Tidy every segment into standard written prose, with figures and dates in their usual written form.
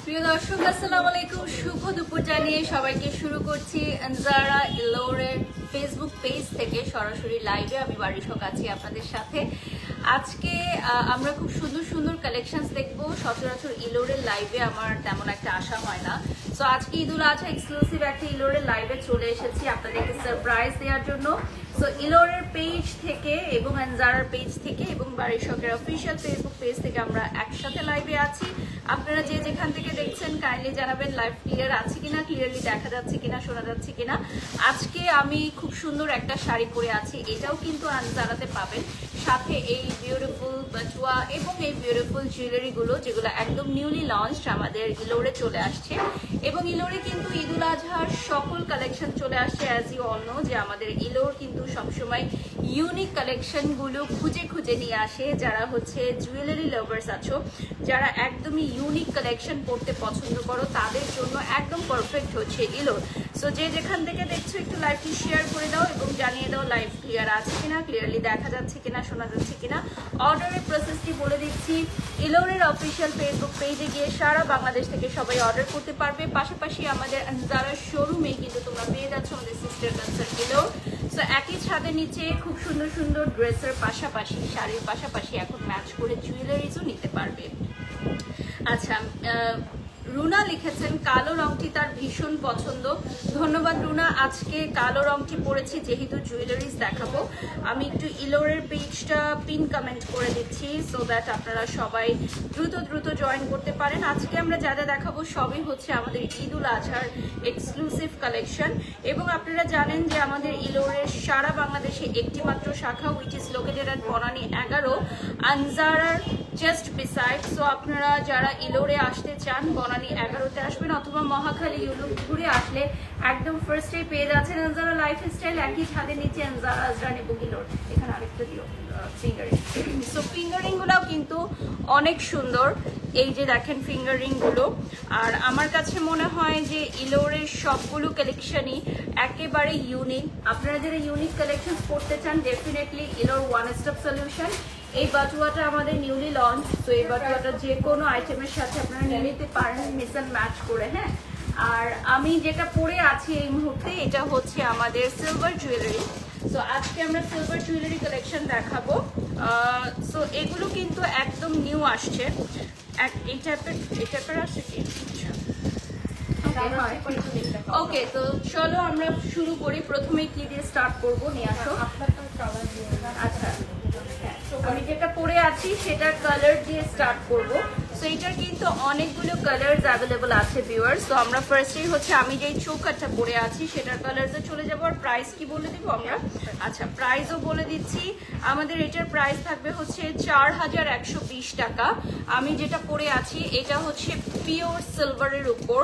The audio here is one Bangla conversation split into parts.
প্রিয় দর্শক আসসালামু আলাইকুম, শুভ দুপুর জানিয়ে সবাইকে শুরু করছি আনজারা ইলোরের ফেসবুক পেজ থেকে সরাসরি লাইভে। আমি বারিশক আছি আপনাদের সাথে। আজকে আমরা খুব সুন্দর সুন্দর কালেকশনস দেখবো। সচরাচর ইলোরের লাইভে আমার তেমন একটা আশা হয় না, সো আজকে ঈদুল আজহা এক্সক্লুসিভ একটা ইলোরের লাইভে চলে এসেছি আপনাদেরকে সারপ্রাইজ দেওয়ার জন্য। সো ইলোরের পেজ থেকে এবং আনজারার পেজ থেকে এবং বারিশকের অফিসিয়াল ফেসবুক পেজ থেকে আমরা একসাথে লাইভে আছি। আপনারা যে যেখান থেকে দেখছেন কাইন্ডলি জানাবেন লাইভ ক্লিয়ার আছে কিনা, ক্লিয়ারলি দেখা যাচ্ছে কিনা, শোনা যাচ্ছে কিনা। আজকে আমি খুব সুন্দর একটা শাড়ি পরে আছি, এটাও কিন্তু আনজারাতে পাবেন। সাথে এই বিউটিফুল বাটুয়া এবং এই বিউটিফুল জুয়েলারিগুলো যেগুলো একদম নিউলি লঞ্চ আমাদের ইলোরে চলে আসছে। এবং ইলোরে কিন্তু ঈদুল আজহার সকল কালেকশন চলে আসছে। অ্যাজ ইউ অল নো যে আমাদের ইলোর কিন্তু সবসময় ইউনিক কালেকশনগুলো খুঁজে খুঁজে নিয়ে আসে। যারা হচ্ছে জুয়েলারি লাভার্স আছো, যারা একদমই ইউনিক কালেকশন পড়তে পছন্দ করো, তাদের জন্য একদম পারফেক্ট হচ্ছে ইলোর। সো যে যেখান থেকে দেখছো একটু লাইভটি শেয়ার করে দাও এবং জানিয়ে দাও লাইভ ক্লিয়ার আছে কিনা, ক্লিয়ারলি দেখা যাচ্ছে কিনা, শোনা যাচ্ছে কিনা। অর্ডারের প্রসেসটি বলে দিচ্ছি। ইলোরের অফিসিয়াল ফেসবুক পেজে গিয়ে সারা বাংলাদেশ থেকে সবাই অর্ডার করতে পারবে। পাশাপাশি আমাদের আনজারার শোরুমে কিন্তু তোমরা পেয়ে যাচ্ছ আমাদের সিস্টার কনসার্ট ইলোর। সো একই ছাদের নিচে খুব সুন্দর সুন্দর ড্রেসের পাশাপাশি, শাড়ির পাশাপাশি এখন ম্যাচ করে জুয়েলারিজও নিতে পারবে। আচ্ছা, রুনা লিখেছেন কালো রংটি তার ভীষণ পছন্দ। ধন্যবাদ রুনা। আজকে কালো রংটি পরেছি যেহেতু জুয়েলারিজ দেখাবো। আমি একটু ইলোরের পেজটা পিন কমেন্ট করে দিচ্ছি সো দ্যাট আপনারা সবাই দ্রুত জয়েন করতে পারেন। আজকে আমরা যা যা দেখাবো সবই হচ্ছে আমাদের ঈদুল আজহার এক্সক্লুসিভ কালেকশন। এবং আপনারা জানেন যে আমাদের ইলোরের সারা বাংলাদেশে একটি মাত্র শাখা, which is located at Banani 11 আনজারার জাস্ট বিসাইড। সো আপনারা যারা ইলোরে আসতে চান বনানী 11-তে আসবেন, অথবা মহাখালী ইউলুপ ঘুরে আসলে একদম ফার্স্টে পেয়ে যাচ্ছেন আনজারা লাইফস্টাইল। একই ছাদের নিচে আনজারা আজরান এবং ইলোর। এখানে আরেকটা দিও ফিঙ্গারিং। সো ফিঙ্গারিং গুলাও কিন্তু অনেক সুন্দর। এই যে দেখেন ফিঙ্গারিং গুলো। আর আমার কাছে মনে হয় যে ইলোরের সবগুলো কালেকশনই একেবারে ইউনিক। আপনারা যারা ইউনিক কালেকশন করতে চান ডেফিনেটলি ইলোর ওয়ান স্টপ সলিউশন। এই বাটুয়াটা আমাদের নিউলি লঞ্চ। তো এই বাটুয়াটা যে কোনো আইটেমের সাথে আপনারা নিয়ে নিতে পারেন মিক্স অ্যান্ড ম্যাচ করে। হ্যাঁ, আর আমি যেটা পরে আছি এই মুহূর্তে এটা হচ্ছে আমাদের সিলভার জুয়েলারি। সো আজকে আমরা সিলভার জুয়েলারি কালেকশন দেখাবো। সো এগুলো কিন্তু একদম নিউ আসছে। এই টাইপের আসছে কি? ওকে, তো চলো আমরা শুরু করি। প্রথমেই কি দিয়ে স্টার্ট করবো, নিয়ে আসো। আচ্ছা, আমি যেটা পরে আছি সেটার কালার দিয়ে স্টার্ট করবো। সো এটার কিন্তু অনেকগুলো কালার্স অ্যাভেলেবল আছে ভিউয়ার্স। তো আমরা ফার্স্টেই হচ্ছে আমি যেই চৌকাটটা পরে আছি সেটার কালার্সে চলে যাবো। আর প্রাইস কি বলে দিব আমরা? আচ্ছা, প্রাইসও বলে দিচ্ছি। আমাদের এটার প্রাইস থাকবে হচ্ছে 4120 টাকা। আমি যেটা পরে আছি এটা হচ্ছে পিওর সিলভারের উপর।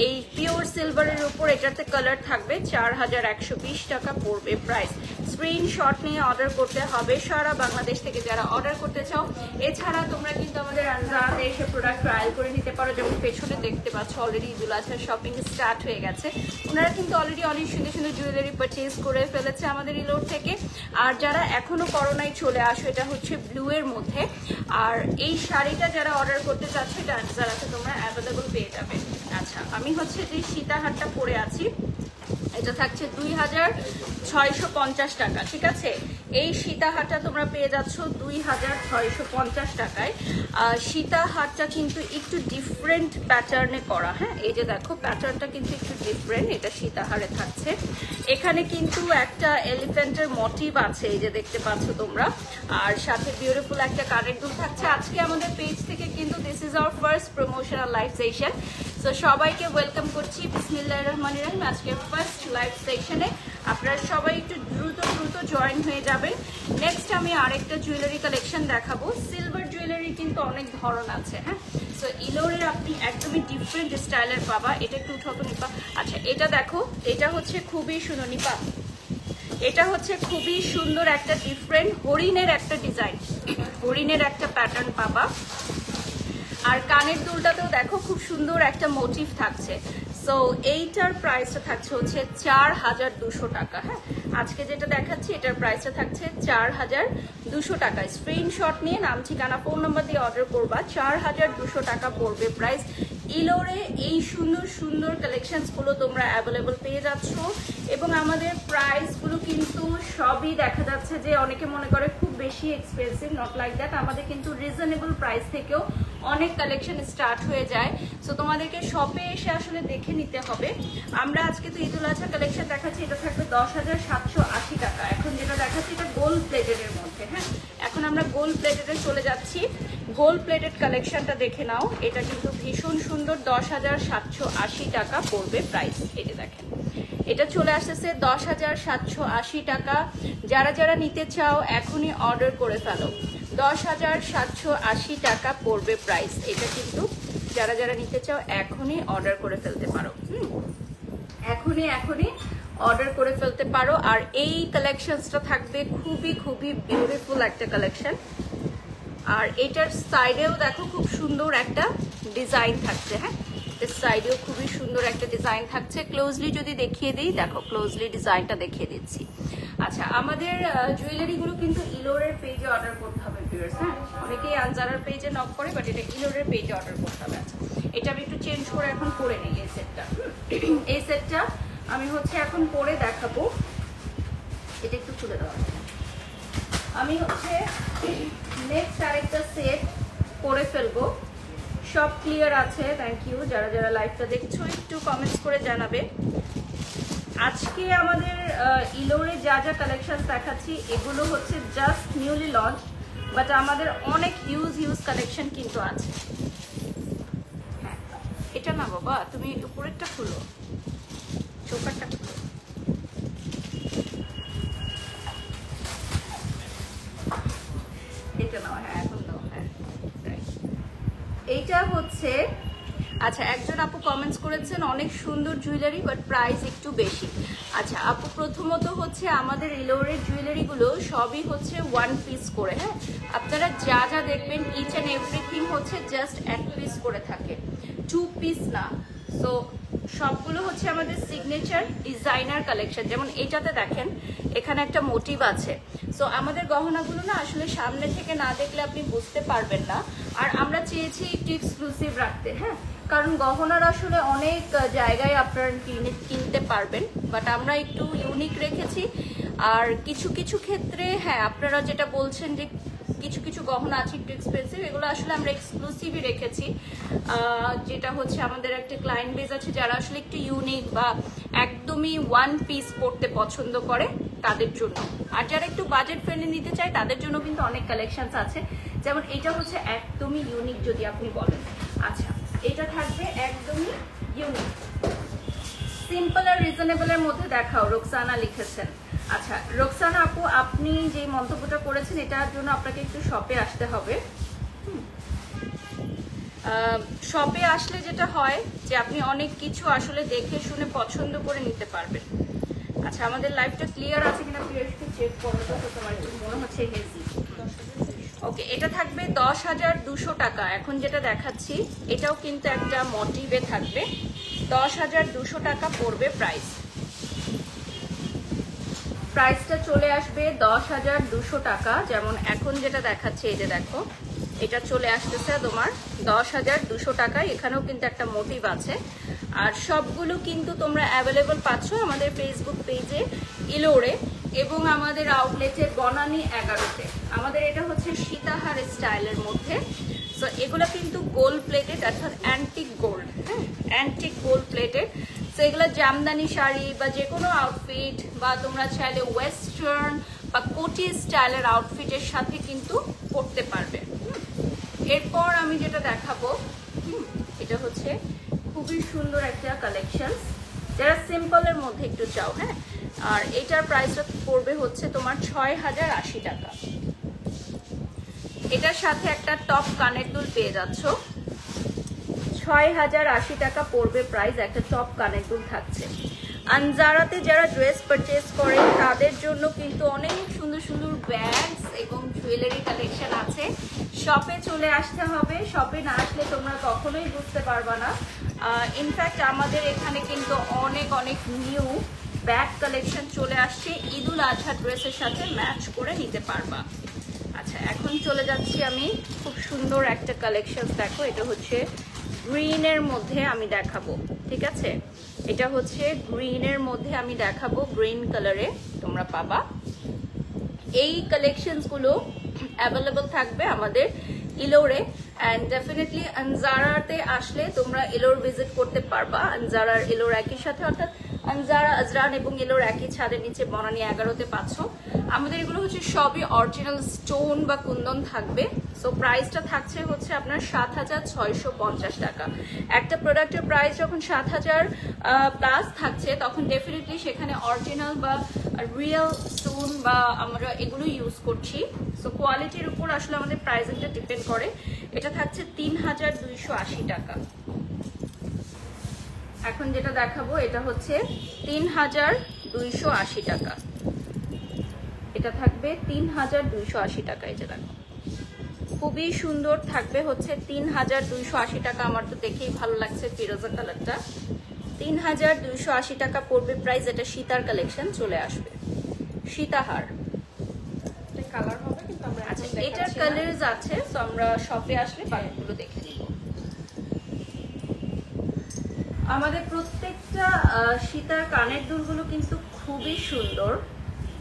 এই পিওর সিলভারের উপর এটাতে কালার থাকবে। 4120 টাকা পড়বে প্রাইস। স্ক্রিনশট নিয়ে অর্ডার করতে হবে সারা বাংলাদেশ থেকে যারা অর্ডার করতে চাও। এছাড়া তোমরা কিন্তু আমাদের আনজারাতে এসে প্রোডাক্ট ট্রায়াল করে নিতে পারো। যেমন পেছনে দেখতে পাচ্ছ অলরেডি ঈদুল আজহার শপিং স্টার্ট হয়ে গেছে। ওনারা কিন্তু অলরেডি অনেক সুন্দর সুন্দর জুয়েলারি পারচেজ করে ফেলেছে আমাদের ইলোর থেকে। আর যারা এখনো করোনায় চলে আসো, এটা হচ্ছে ব্লু এর মধ্যে। আর এই শাড়িটা যারা অর্ডার করতে চাচ্ছ এটা আনজারাতে তোমরা অ্যাভেলেবল পেয়ে যাবে। আচ্ছা, আমি হচ্ছে যে সীতাহারটা পরে আছি, এটা থাকছে 2650 টাকা। ঠিক আছে, এই সীতাহারটা তোমরা পেয়ে যাচ্ছ 2650 টাকায়। সীতাহারটা কিন্তু একটু ডিফারেন্ট প্যাটার্নে করা। হ্যাঁ, এই যে দেখো প্যাটার্নটা কিন্তু একটু ডিফারেন্ট, এটা সীতাহারে থাকছে। এখানে কিন্তু একটা এলিফ্যান্টের মোটিভ আছে, এই যে দেখতে পাচ্ছ তোমরা। আর সাথে বিউটিফুল একটা কানের দুল থাকছে। আজকে আমাদের পেজ থেকে কিন্তু this is our first promotional live session. So সবাইকে ওয়েলকাম করছি বিসমিল্লাহির রহমানির রহিম আজকে ফার্স্ট লাইভ সেশনে। আপনারা সবাই একটু দ্রুত জয়েন হয়ে যাবেন। নেক্সট আমি আরেকটা জুয়েলারি কালেকশন দেখাবো। সিলভার জুয়েলারি কিন্তু অনেক ধরন আছে। হ্যাঁ, সো ইলোরের আপনি একদমই ডিফারেন্ট স্টাইলের পাবা। এটা একটু উঠাবো নিপা। আচ্ছা, এটা দেখো, এটা হচ্ছে খুবই সুন্দর নিপা। এটা হচ্ছে খুবই সুন্দর একটা ডিফারেন্ট হরিণের একটা ডিজাইন, হরিণের একটা প্যাটার্ন পাবা। আর কানের দুলটাতেও দেখো খুব সুন্দর একটা মোটিভ থাকছে। সো এইটার প্রাইসটা থাকছে হচ্ছে 4200 টাকা। হ্যাঁ, আজকে যেটা দেখাচ্ছি এটার প্রাইসটা থাকছে 4200 টাকা। স্ক্রিনশট নিয়ে নাম ঠিকানা ফোন নাম্বার দিয়ে অর্ডার করবা। 4200 টাকা পড়বে প্রাইস। ইলোরে এই সুন্দর সুন্দর কালেকশনসগুলো তোমরা অ্যাভেলেবল পেয়ে যাচ্ছ এবং আমাদের প্রাইসগুলো কিন্তু সবই দেখা যাচ্ছে যে অনেকে মনে করে খুব বেশি এক্সপেন্সিভ, নট লাইক দ্যাট। আমাদের কিন্তু রিজনেবল প্রাইস থেকেও অনেক কালেকশন স্টার্ট হয়ে যায়। সো তোমাদেরকে শপে এসে আসলে দেখে নিতে হবে। আমরা আজকে তো ঈদুল আজহা কালেকশন দেখাচ্ছি, এটা থাকবে 10,780 টাকা। এখন যেটা দেখাচ্ছি এটা গোল্ড প্লেটেডের মধ্যে। হ্যাঁ, এখন আমরা গোল্ড প্লেটেডে চলে যাচ্ছি। গোল্ড প্লেটেড কালেকশনটা দেখে নাও, এটা কিন্তু ভীষণ সুন্দর। 10,780 টাকা পড়বে প্রাইস। এটা দেখেন, এটা চলে আসতেছে 10,780 টাকা। যারা যারা নিতে চাও এখনই অর্ডার করে ফেলো। 10,780 টাকা পড়বে প্রাইস। এটা কিন্তু যারা যারা নিতে চাও এখনই অর্ডার করে ফেলতে পারো। এখনই অর্ডার করে ফেলতে পারো। আর এই কালেকশনসটা থাকবে খুবই খুবই বিউটিফুল একটা কালেকশন। আর এটার সাইডেও দেখো খুব সুন্দর একটা ডিজাইন থাকছে। হ্যাঁ, এর সাইডেও খুবই সুন্দর একটা ডিজাইন থাকছে। ক্লোজলি যদি দেখিয়ে দিই, দেখো ক্লোজলি ডিজাইনটা দেখিয়ে দিচ্ছি। আচ্ছা, আমাদের জুয়েলারিগুলো কিন্তু ইলোরের পেজে অর্ডার করতে হবে ভিউয়ার্স। হ্যাঁ, অনেকেই আনজারার পেজে নক করে, বাট এটা ইলোরের পেজে অর্ডার করতে হবে। আচ্ছা, এটা আমি একটু চেঞ্জ করে এখন পরে নিই। এই সেটটা এই সেটটা আমি হচ্ছে এখন পরে দেখাবো। এটা একটু খুলে দেওয়া। আমি হচ্ছে নেক্সট আরেকটা সেট করে ফেলবো। সব ক্লিয়ার আছে, থ্যাংক ইউ। যারা যারা লাইভটা দেখছো একটু কমেন্টস করে জানাবে। আজকে আমাদের ইলোরে যা যা কালেকশন দেখাচ্ছি এগুলো হচ্ছে জাস্ট নিউলি লঞ্চ, বাট আমাদের অনেক হিউজ কালেকশন কিন্তু আছে। হ্যাঁ, এটা না বাবা, তুমি উপরেরটা খুলো, চোকারটা খুলো। এটা নাও, হ্যাঁ এখন নাও। হ্যাঁ, এইটা হচ্ছে, আচ্ছা একজন আপু কমেন্টস করেছেন অনেক সুন্দর জুয়েলারি বাট প্রাইস একটু বেশি। আচ্ছা আপু, প্রথমত হচ্ছে আমাদের ইলোরের জুয়েলারিগুলো সবই হচ্ছে ওয়ান পিস করে। হ্যাঁ, আপনারা যা যা দেখবেন ইচ অ্যান্ড এভরিথিং হচ্ছে জাস্ট এক পিস করে থাকে, টু পিস না। সো সবগুলো হচ্ছে আমাদের সিগনেচার ডিজাইনার কালেকশন। যেমন এইটাতে দেখেন এখানে একটা মোটিভ আছে। সো আমাদের গহনাগুলো না আসলে সামনে থেকে না দেখলে আপনি বুঝতে পারবেন না। আর আমরা চেয়েছি একটু এক্সক্লুসিভ রাখতে। হ্যাঁ, কারণ গহনার আসলে অনেক জায়গায় আপনারা কিনতে পারবেন, বাট আমরা একটু ইউনিক রেখেছি। আর কিছু কিছু ক্ষেত্রে হ্যাঁ আপনারা যেটা বলছেন যে কিছু কিছু গহনা আছে একটু এক্সপেন্সিভ, এগুলো আসলে আমরা এক্সক্লুসিভই রেখেছি। যেটা হচ্ছে আমাদের একটা ক্লায়েন্ট বেস আছে যারা আসলে একটু ইউনিক বা একদমই ওয়ান পিস পড়তে পছন্দ করে তাদের জন্য। আর যারা একটু বাজেট ফ্রেন্ডলি নিতে চায় তাদের জন্য কিন্তু অনেক কালেকশনস আছে। যেমন এটা হচ্ছে একদমই ইউনিক যদি আপনি বলেন। আচ্ছা, এটা থাকবে একদমই ইউনিক, সিম্পল আর রিজনেবলের মধ্যে দেখাও, রোকসানা লিখেছেন। আচ্ছা রোকসানা আপু, আপনি যে মন্তব্যটা করেছেন এটার জন্য আপনাকে একটু শপে আসতে হবে। শপে আসলে যেটা হয় যে আপনি অনেক কিছু আসলে দেখে শুনে পছন্দ করে নিতে পারবেন। আচ্ছা, আমাদের লাইভটা ক্লিয়ার আছে কিনা প্লিজ একটু চেক করো তো, তোমার মনে হচ্ছে হেজি। ওকে, এটা থাকবে 10,200 টাকা। এখন যেটা দেখাচ্ছি এটাও কিন্তু একটা মোটিভে থাকবে। 10,200 টাকা পড়বে প্রাইস। প্রাইসটা চলে আসবে 10,200 টাকা। যেমন এখন যেটা দেখাচ্ছে এই যে দেখো, এটা চলে আসতেছে তোমার 10,200 টাকায়। এখানেও কিন্তু একটা মোটিভ আছে। আর সবগুলো কিন্তু তোমরা অ্যাভেলেবল পাচ্ছ আমাদের ফেসবুক পেজে ইলোরে এবং আমাদের আউটলেটের বনানী 11-তে। আমাদের এটা হচ্ছে সীতাহার স্টাইলের মধ্যে। সো এগুলো কিন্তু গোল্ড প্লেটেড, অর্থাৎ অ্যান্টিক গোল্ড। হ্যাঁ, অ্যান্টিক গোল্ড প্লেটেড। সো এগুলো জামদানি শাড়ি বা যে কোনো আউটফিট বা তোমরা চাইলে ওয়েস্টার্ন বা কোটি স্টাইলের আউটফিটের সাথে কিন্তু পরতে পারবে। এরপর আমি যেটা দেখাবো এটা হচ্ছে খুবই সুন্দর একটা কালেকশন, যারা সিম্পলের মধ্যে একটু চাও। হ্যাঁ, আর এটার প্রাইসটা পড়বে হচ্ছে তোমার 6,080 টাকা। এটার সাথে একটা টপ কানের দুল পেয়ে যাচ্ছ। 6,080 টাকা পড়বে প্রাইস, একটা টপ কানের দুল থাকছে। আনজারাতে যারা ড্রেস পারচেজ করে তাদের জন্য কিন্তু অনেক সুন্দর সুন্দর ব্যাগস এবং জুয়েলারি কালেকশন আছে। শপে চলে আসতে হবে, শপে না আসলে তোমরা কখনোই বুঝতে পারবা না। ইনফ্যাক্ট আমাদের এখানে কিন্তু অনেক অনেক নিউ ব্যাগ কালেকশন চলে আসছে, ঈদুল আজহা ড্রেসের সাথে ম্যাচ করে নিতে পারবা। আচ্ছা, এখন চলে যাচ্ছি আমি খুব সুন্দর একটা কালেকশন। দেখো, এটা হচ্ছে গ্রিনের মধ্যে আমি দেখাবো, ঠিক আছে? এটা হচ্ছে গ্রিনের মধ্যে আমি দেখাবো, গ্রিন কালারে তোমরা পাবা। এই কালেকশনসগুলো অ্যাভেলেবল থাকবে আমাদের ইলোরে, অ্যান্ড ডেফিনেটলি আনজারাতে আসলে তোমরা ইলোর ভিজিট করতে পারবা। আনজারার ইলোর একই সাথে, অর্থাৎ আনজারা, আজরান এবং ইলোর একই ছাদের নিচে বনানী 11-তে পাচ্ছ। আমাদের এগুলো হচ্ছে সবই অরিজিনাল স্টোন বা কুন্দন থাকবে। সো প্রাইসটা থাকছে হচ্ছে আপনার 7,650 টাকা। একটা প্রোডাক্টের প্রাইস যখন 7,000 প্লাস থাকছে, তখন ডেফিনেটলি সেখানে অরিজিনাল বা রিয়েল স্টোন বা আমরা এগুলো ইউজ করছি। সো কোয়ালিটির উপর আসলে আমাদের প্রাইসিংটা ডিপেন্ড করে। এটা থাকছে 3,280 টাকা। এখন যেটা দেখাবো এটা হচ্ছে 3,280 টাকা। এটা থাকবে 3,280 টাকা। এই যে দেখো, খুবই সুন্দর থাকবে হচ্ছে 3,280 টাকা। আমার তো দেখেই ভালো লাগছে ফিরোজা কালারটা। 3,280 টাকা পড়বে প্রাইস। এটা সীতার কালেকশন চলে আসবে, সীতাহার কালার হবে, কিন্তু আমরা আচ্ছা এটার কালারস আছে, তো আমরা শপে আসলে বাকিগুলো দেখে নিব। আমাদের প্রত্যেকটা সীতার কানের দুলগুলো কিন্তু খুবই সুন্দর,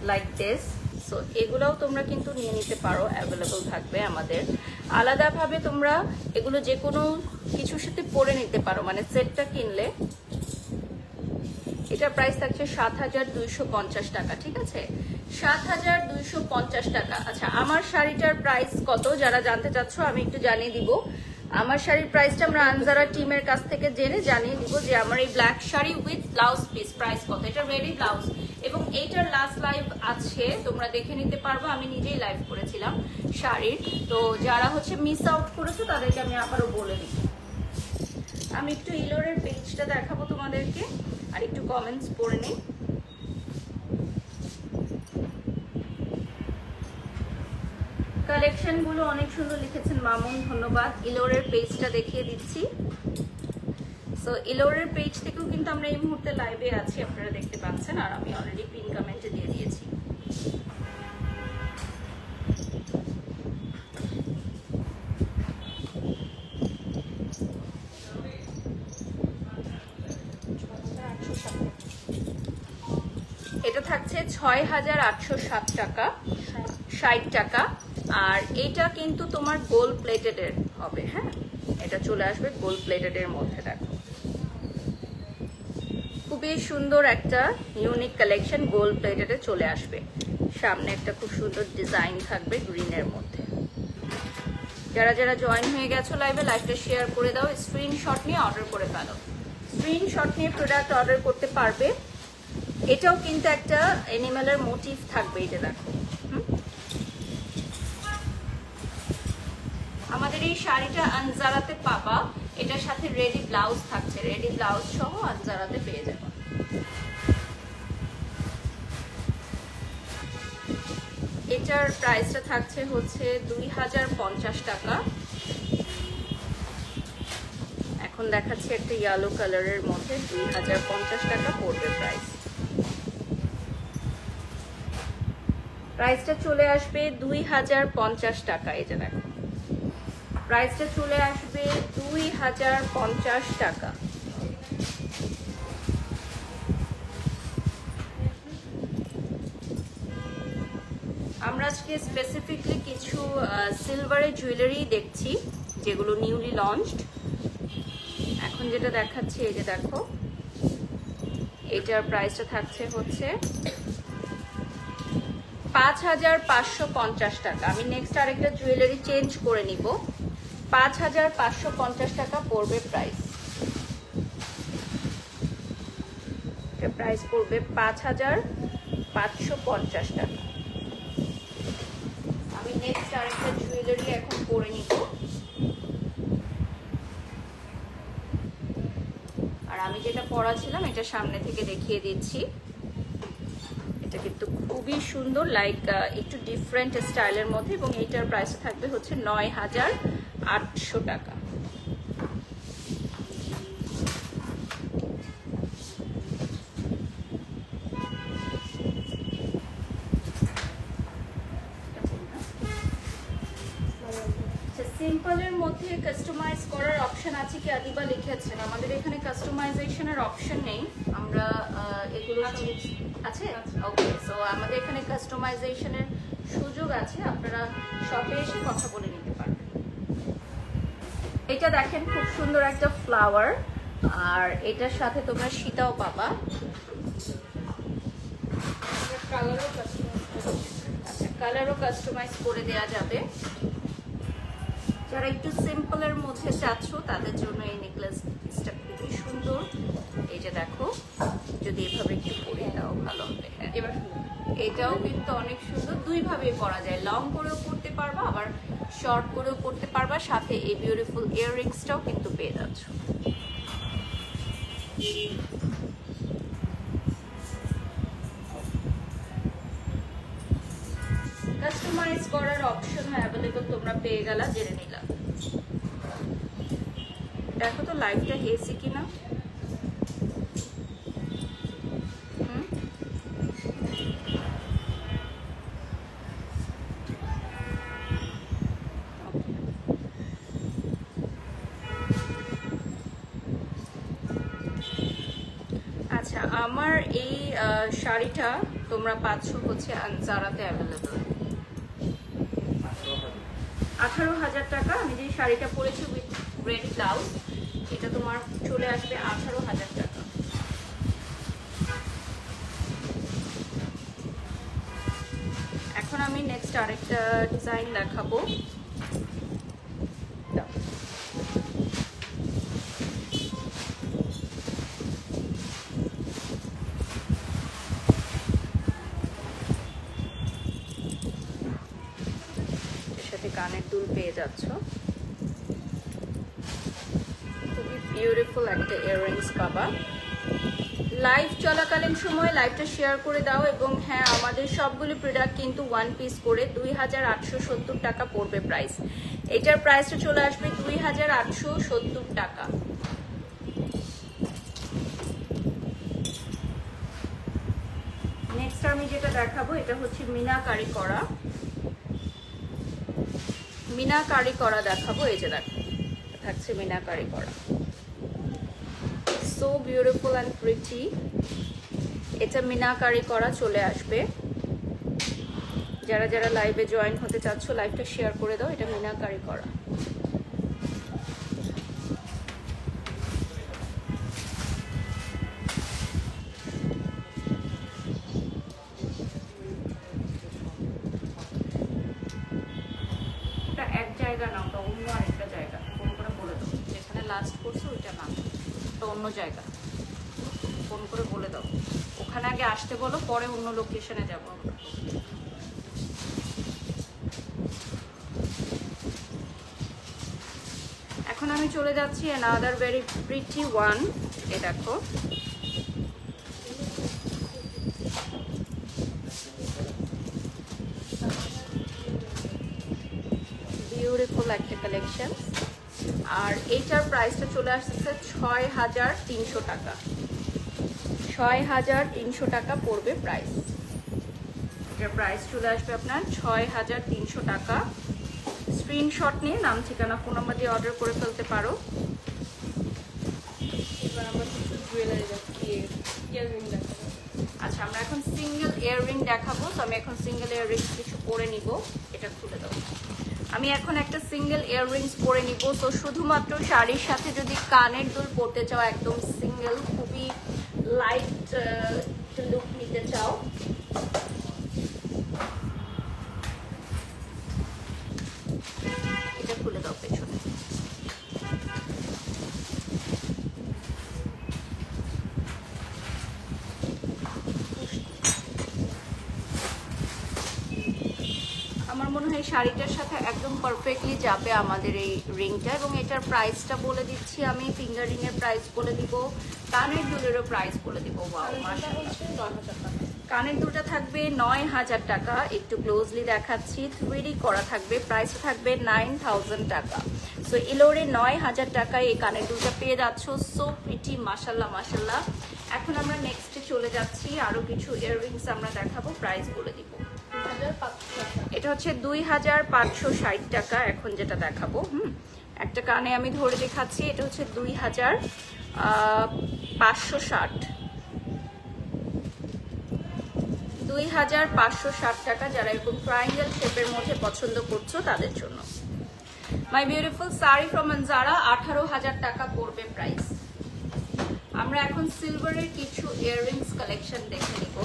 লাইক দিস। সো এগুলোও তোমরা কিন্তু নিয়ে নিতে পারো, অ্যাভেলেবল থাকবে আমাদের। আলাদাভাবে তোমরা এগুলো যে কোনো কিছুর সাথে পরে নিতে পারো, মানে সেটটা কিনলে। এটার প্রাইস থাকছে 7,250 টাকা, ঠিক আছে? 7,250 টাকা। আচ্ছা, আমার শাড়িটার প্রাইস কত যারা জানতে চাচ্ছ আমি একটু জানিয়ে দিব। আমার শাড়ির প্রাইসটা আমরা আনজারা টিমের কাছ থেকে জেনে জানিয়ে দিব যে আমার এই black sari with blouse piece price কত। এটা রেডি ব্লাউজ, এবং এইটার লাস্ট লাইভ আছে, তোমরা দেখে নিতে পারবো। আমি নিজেই লাইভ করেছিলাম শাড়ির, তো যারা হচ্ছে মিস আউট করেছে তাদেরকে আমি আবারও বলে দিব। আমি একটু ইলোরের পেজটা দেখাবো তোমাদেরকে, আর একটু কমেন্টস পড়ে নিই। কালেকশন গুলো অনেক সুন্দর লিখেছেন মামুন, ধন্যবাদ। ইলোরের পেজটা দেখিয়ে দিচ্ছি। সো ইলোরের পেজ থেকেও কিন্তু আমরা এই মুহূর্তে লাইভে আছি, আপনারা দেখতে পাচ্ছেন, আর আমি অলরেডি পিন কমেন্টে দিয়ে দিয়েছি। এটা থাকছে 6,860 টাকা, 60 টাকা। আর এটা কিন্তু তোমার গোল্ড প্লেটেডের হবে, হ্যাঁ, এটা চলে আসবে গোল্ড প্লেটেডের মধ্যে। দেখো, খুবই সুন্দর একটা ইউনিক কালেকশন, গোল্ড প্লেটেডে চলে আসবে। সামনে একটা খুব সুন্দর ডিজাইন থাকবে গ্রিনের মধ্যে। যারা যারা জয়েন হয়ে গেছো লাইভে, লাইভটা শেয়ার করে দাও, স্ক্রিনশট নিয়ে অর্ডার করে ফেলো। স্ক্রিনশট নিয়ে প্রোডাক্ট অর্ডার করতে পারবে। এটাও কিন্তু একটা অ্যানিমালের মোটিভ থাকবে, এটা দেখো। আমাদের এই শাড়িটা আনজারাতে পাবা, এটার সাথে রেডি ব্লাউজ থাকছে, রেডি ব্লাউজ সহ আনজারাতে পেয়ে যাবে। এটার প্রাইসটা থাকছে হচ্ছে 2,050 টাকা। এখন দেখাচ্ছি একটা ইয়েলো কালারের মধ্যে, 2,050 টাকা পড়বে প্রাইস। প্রাইসটা চলে আসবে 2,050 টাকা। এই যে দেখো, প্রাইসটা চলে আসবে 2,050 টাকা। আমরা আজকে স্পেসিফিকলি কিছু সিলভারের জুয়েলারি দেখছি, যেগুলো নিউলি লঞ্চড। এখন যেটা দেখাচ্ছি, এই যে দেখো, এটার প্রাইসটা থাকছে হচ্ছে 5,550 টাকা। আমি নেক্সট আরেকটা জুয়েলারি চেঞ্জ করে নিব। 5,550 টাকা পড়বে প্রাইস। এটা প্রাইস পড়বে 5,550 টাকা। আমি নেক্সট আরেকটা জুয়েলারি এখন পরে নিব। আর আমি যেটা পরা ছিলাম এটা সামনে থেকে দেখিয়ে দিচ্ছি। এটা কিন্তু খুবই সুন্দর, লাইক একটু ডিফারেন্ট স্টাইলের মধ্যে, এবং এইটার প্রাইস থাকবে হচ্ছে 9,800 টাকা। কাস্টমাইজ করার অপশন আছে কি আদিবা লিখেছেন, আমাদের এখানে কাস্টমাইজেশনের অপশন নেই, আমরা এগুলো আছে। ওকে, সো আমাদের এখানে কাস্টমাইজেশনের সুযোগ আছে, আপনারা শপে এসে কথা বলে নিতে পারবেন। এটা দেখেন খুব সুন্দর একটা ফ্লাওয়ার, আর এটার সাথে তোমরা সীতাও পাবা। আচ্ছা, কালারও কাস্টমাইজ করে দেওয়া যাবে। যারা একটু সিম্পলের মধ্যে চাচ্ছ তাদের জন্য এই নেকলেসটা খুবই সুন্দর। এই যে দেখো, যদি এভাবে একটু পরে দাও ভালো হবে। এবার এটাও কিন্তু অনেক সুন্দর, দুই ভাবে পরা যায়, লং করেও পরতে পারবা আবার শর্ট করেও পরতে পারবা, সাথে এই বিউটিফুল ইয়াররিংসটাও কিন্তু পেয়ে যাচ্ছ। কাস্টমাইজ করার অপশন অ্যাভেলেবল তোমরা পেয়ে গেলা, জেনে নিলাম। দেখো তো লাইভটা হেসি কিনা। আচ্ছা, আমার এই শাড়িটা তোমরা পাচ্ছ হচ্ছে আনজারাতে অ্যাভেলেবল 18,000 টাকা। আমি যে শাড়িটা পরেছি উইথ রেড ব্লাউজ, এটা তোমার চলে আসবে 18,000 টাকা। এখন আমি নেক্সট আরেকটা ডিজাইন দেখাবো। কানের দুল পেয়ে যাচ্ছ, খুবই বিউটিফুল একটা ইয়াররিংস পাবা। লাইভ চলাকালীন সময় লাইভটা শেয়ার করে দাও, এবং হ্যাঁ, আমাদের সবগুলো প্রোডাক্ট কিন্তু 1 পিস করে 2870 টাকা পড়বে প্রাইস। এটার প্রাইসটা চলে আসবে 2870 টাকা। নেক্সট আমি যেটা দেখাবো এটা হচ্ছে মিনাকারি করা, মিনাকারি করা দেখাবো। এই যে দেখো, থাকছে মিনাকারি করা, সো বিউটিফুল অ্যান্ড প্রিটি। এটা মিনাকারি করা চলে আসবে। যারা যারা লাইভে জয়েন হতে চাচ্ছ লাইভটা শেয়ার করে দাও। এটা মিনাকারি করা। এক জায়গা না, ওটা অন্য আরেকটা জায়গা, ফোন করে বলে দাও। যেখানে লাস্ট করছো ওইটা না, ওটা অন্য জায়গা, ফোন করে বলে দাও। ওখানে আগে আসতে বলো, পরে অন্য লোকেশনে যাবো আমরা। এখন আমি চলে যাচ্ছি another very pretty one। এ দেখো, বিউটিফুল একটা কালেকশন, আর এইটার প্রাইসটা চলে আসছে 6,300 টাকা। 6,300 টাকা পড়বে প্রাইস। এটার প্রাইস চলে আসবে আপনার 6,300 টাকা। স্ক্রিনশট নিয়ে নাম, ঠিকানা, ফোন নাম্বার দিয়ে অর্ডার করে ফেলতে পারো। এবার আমরা কিছু জুয়েলারি ইয়াররিং দেখাবো। আচ্ছা, আমরা এখন সিঙ্গেল ইয়াররিং দেখাবো। তো আমি এখন সিঙ্গেল ইয়াররিং কিছু পরে নিব। এটা খুলে দাও। আমি এখন একটা সিঙ্গেল ইয়াররিংস পরে নিব। তো শুধুমাত্র শাড়ির সাথে যদি কানের দুল পরতে চাও, একদম সিঙ্গেল, খুবই লাইট লুক নিতে চাও, এটা খুলে দাও পেছনে। আমার মনে হয় শাড়িটার সাথে একদম পারফেক্টলি যাবে আমাদের এই রিংটা। এবং এটার প্রাইসটা বলে দিচ্ছি আমি, ফিঙ্গার রিং এর প্রাইস বলে দিব, কানের দুলেরও প্রাইস বলে দিব। কানের দুলটা থাকবে 9,000 টাকা। একটু ক্লোজলি দেখাচ্ছি, 3D করা থাকবে, প্রাইস থাকবে 9,000 টাকা। সো ইলোরে 9,000 টাকায় এই কানের দুলটা পেয়ে যাচ্ছ। সো প্রিটি, মাশাল্লাহ মাশাল্লাহ। এখন আমরা নেক্সটে চলে যাচ্ছি, আরো কিছু ইয়াররিংস আমরা দেখাবো, প্রাইস বলে দিব। এটা হচ্ছে 2,560 টাকা এখন যেটা দেখাবো। একটা কানে আমি ধরে দেখাচ্ছি, এটা হচ্ছে 2560 টাকা। যারা এরকম ট্রায়াঙ্গেল শেপের মধ্যে পছন্দ করছো তাদের জন্য। My beautiful sari from Anjara 18,000 টাকা পড়বে প্রাইস। আমরা এখন সিলভারের কিছু ইয়াররিংস কালেকশন দেখে নিব।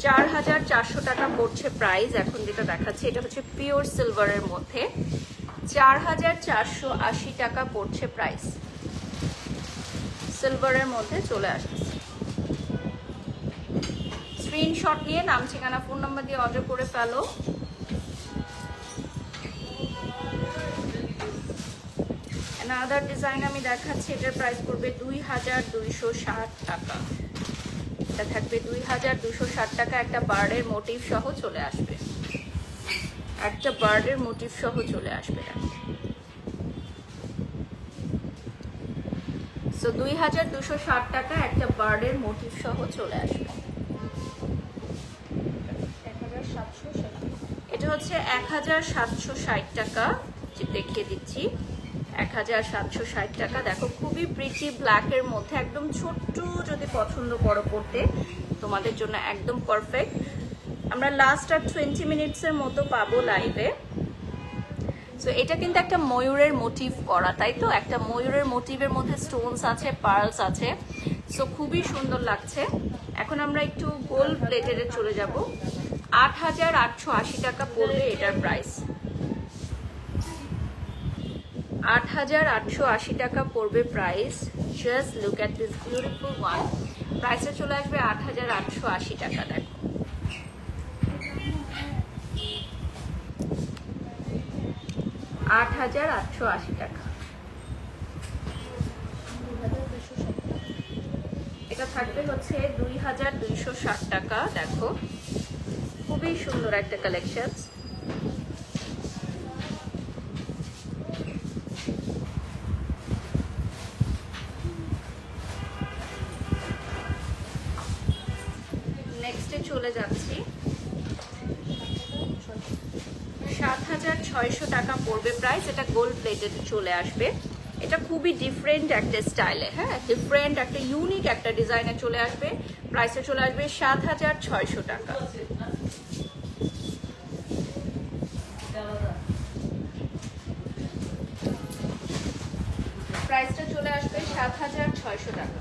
4,400 টাকা পড়ছে প্রাইস। এখন যেটা দেখাচ্ছি এটা হচ্ছে পিওর সিলভারের মধ্যে 4,480 টাকা পড়ছে প্রাইস। সিলভারের মধ্যে চলে আসছে। স্ক্রিনশট নিয়ে নাম, ঠিকানা, ফোন নাম্বার দিয়ে অর্ডার করে ফেলো। আদার ডিজাইন আমি দেখাচ্ছি, এটার প্রাইস পড়বে 2,260 টাকা। এটা থাকবে 2,260 টাকা। একটা বার্ডের মোটিভ সহ চলে আসবে, একটা বার্ডের মোটিভ সহ চলে আসবে। সো 2,260 টাকা একটা বার্ডের মোটিভ সহ চলে আসবে। এটা হচ্ছে 1,760 টাকা, দেখিয়ে দিচ্ছি 1,760 টাকা। দেখো খুবই প্রিটি ব্ল্যাকের মধ্যে, একদম ছোট্ট যদি পছন্দ করো পড়তে তোমাদের জন্য একদম পারফেক্ট। আমরা লাস্ট আর 20 মিনিটসের মতো পাবো লাইভে। সো এটা কিন্তু একটা ময়ূরের মোটিভ করা, তাই তো? একটা ময়ূরের মোটিভের মধ্যে স্টোনস আছে, পার্লস আছে, সো খুবই সুন্দর লাগছে। এখন আমরা একটু গোল্ড প্লেটেডে চলে যাব। 8,880 টাকা পড়বে এটার প্রাইস। 8,880 টাকা পড়বে price. Just look at this beautiful one. প্রাইসে চলে আসবে 8,880 টাকা। দেখো $8,880 টাকা। এটা থাকবে হচ্ছে 2,260 টাকা। দেখো খুবই সুন্দর একটা কালেকশন। নেক্সটে চলে যাচ্ছি। 7,600 টাকা পড়বে প্রাইস। এটা গোল্ড প্লেটেড চলে আসবে। এটা খুবই ডিফারেন্ট একটা স্টাইলে, হ্যাঁ, ডিফারেন্ট একটা ইউনিক একটা ডিজাইনে চলে আসবে। প্রাইসে চলে আসবে 7,600 টাকা। প্রাইসটা চলে আসবে 7,600 টাকা।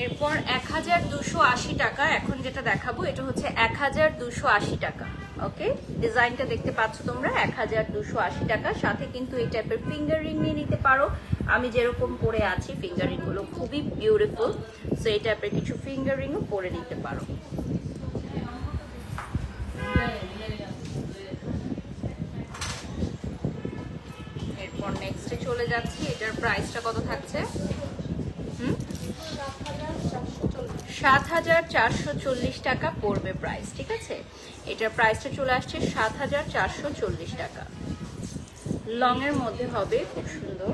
এরপর 1,280 টাকা। এখন যেটা দেখাবো এটা হচ্ছে 1,280 টাকা। ওকে, ডিজাইনটা দেখতে পাচ্ছ তোমরা, 1,280 টাকা। সাথে কিন্তু এই টাইপের ফিঙ্গার রিং নিয়ে নিতে পারো। আমি যেরকম পরে আছি ফিঙ্গার রিং গুলো খুবই বিউটিফুল, সো এই টাইপের কিছু ফিঙ্গার রিংও পরে নিতে পারো। এরপর নেক্সটে চলে যাচ্ছি। এটার প্রাইসটা কত থাকছে? 7,440 টাকা পড়বে প্রাইস। ঠিক আছে, এটার প্রাইসটা চলে আসছে 7,440 টাকা। লং এর মধ্যে হবে, খুব সুন্দর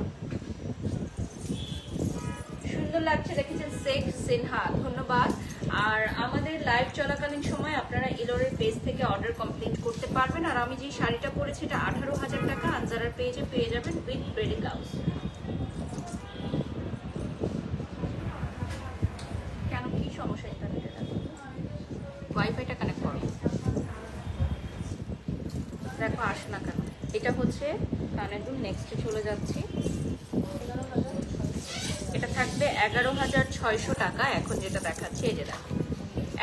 সুন্দর লাগছে। দেখেছেন শেখ সিনহা, ধন্যবাদ। আর আমাদের লাইভ চলাকালীন সময় আপনারা ইলোরের পেজ থেকে অর্ডার কমপ্লিট করতে পারবেন। আর আমি যে শাড়িটা পরেছি এটা 18,000 টাকা। আনজারার পেজে পেয়ে যাবেন উইথ রেডি ব্লাউজ। কেন, কি সমস্যা? ইন্টারনেটে ওয়াইফাইটা কানেক্ট করো, দেখো আসে না কেন। এটা হচ্ছে কানের দুল। নেক্সটে চলে যাচ্ছি। এটা থাকবে 11,600 টাকা। এখন যেটা দেখাচ্ছি এই যে দেখো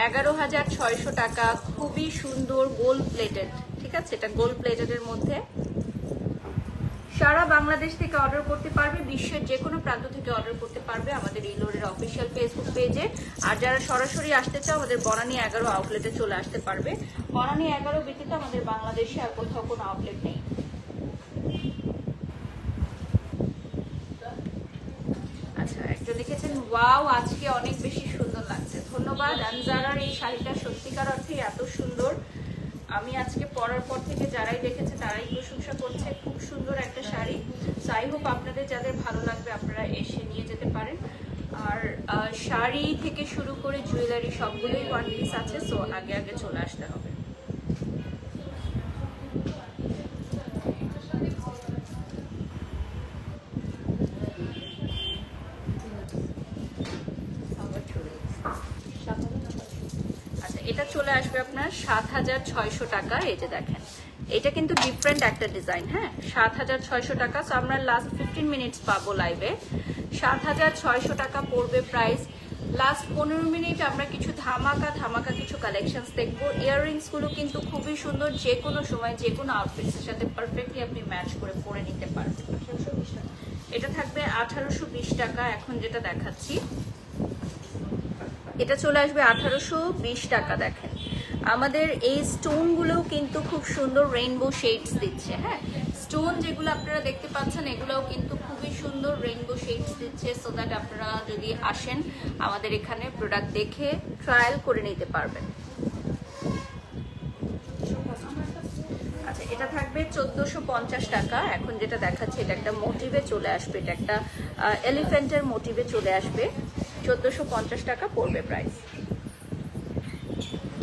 11,600 টাকা। খুবই সুন্দর গোল্ড প্লেটেড। ঠিক আছে, এটা গোল্ড প্লেটেডের মধ্যে সারা বাংলাদেশ থেকে অর্ডার করতে পারবে, বিশ্বের যে কোনো প্রান্ত থেকে অর্ডার করতে পারবে আমাদের ইলোরের অফিসিয়াল ফেসবুক পেজে। আর যারা সরাসরি আসতে চাও আমাদের বনানী 11 আউটলেটে চলে আসতে পারবে। বনানী 11 ব্যতীত আমাদের বাংলাদেশে আর কোথাও কোনো আউটলেট নেই। আচ্ছা, একজন লিখেছেন ওয়াও আজকে অনেক বেশি সুন্দর লাগছে, ধন্যবাদ। আনজারার এই শাড়িটা সত্যিকার অর্থে এত সুন্দর, আমি আজকে পরার পর থেকে যারাই দেখেছে তারাই প্রশংসা করছে, খুব সুন্দর একটা শাড়ি। সো আই হোপ আপনাদের যাদের ভালো লাগবে আপনারা এসে নিয়ে যেতে পারেন। আর শাড়ি থেকে শুরু করে জুয়েলারি সবগুলোই ওয়ান পিস আছে, সো আগে আগে চলে আসতে হবে। আচ্ছা, এটা চলে আসবে আপনার 7600 টাকা। এই যে দেখেন, এটা কিন্তু ডিফারেন্ট একটা ডিজাইন। হ্যাঁ, 7600 টাকা। সো আমরা লাস্ট 15 মিনিটস পাবো লাইভে। 7600 টাকা পড়বে প্রাইস। লাস্ট 15 মিনিট আমরা কিছু ধামাকা কিছু কালেকশনস দেখবো। ইয়াররিংস গুলো কিন্তু খুবই সুন্দর, যে কোনো সময় যে কোনো আউটফিটসের সাথে পারফেক্টলি আপনি ম্যাচ করে পরে নিতে পারবেন। এটা থাকবে 1820 টাকা। এখন যেটা দেখাচ্ছি এটা চলে আসবে 1820 টাকা। দেখেন আমাদের এই স্টোন গুলোও কিন্তু খুব সুন্দর রেইনবো শেডস দিচ্ছে। হ্যাঁ, স্টোন যেগুলো আপনারা দেখতে পাচ্ছেন এগুলোও কিন্তু খুবই সুন্দর রেইনবো শেডস দিচ্ছে, সো দ্যাট আপনারা যদি আসেন আমাদের এখানে প্রোডাক্ট দেখে ট্রায়াল করে নিতে পারবেন। আচ্ছা, এটা থাকবে 1450 টাকা। এখন যেটা দেখাচ্ছে এটা একটা মোটিভে চলে আসবে, এটা একটা এলিফ্যান্টের মোটিভে চলে আসবে। 1450 টাকা পড়বে প্রাইস।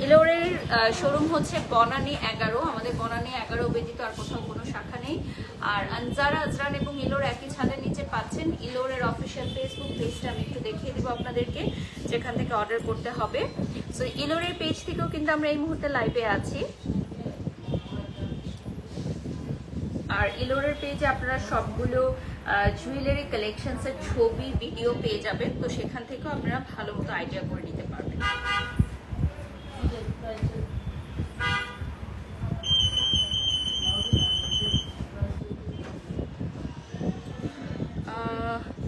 ইলোরের শোরুম হচ্ছে বনানী 11। আমাদের বনানী 11 ব্যতীত আর কোথাও কোনো শাখা নেই। আর আনজারা, আজরান এবং ইলোর একই ছাদের নিচে পাচ্ছেন ইলোরের অফিসিয়াল ফেসবুক পেজটা। আমি একটু দেখিয়ে দিব আপনাদেরকে যেখান থেকে অর্ডার করতে হবে। সো ইলোরের পেজ থেকেও কিন্তু আমরা এই মুহূর্তে লাইভে আছি। আর ইলোরের পেজে আপনারা সবগুলো জুয়েলারি কালেকশনসের ছবি ভিডিও পেয়ে যাবেন, তো সেখান থেকেও আপনারা ভালো মতো আইডিয়া করে নিতে পারবেন।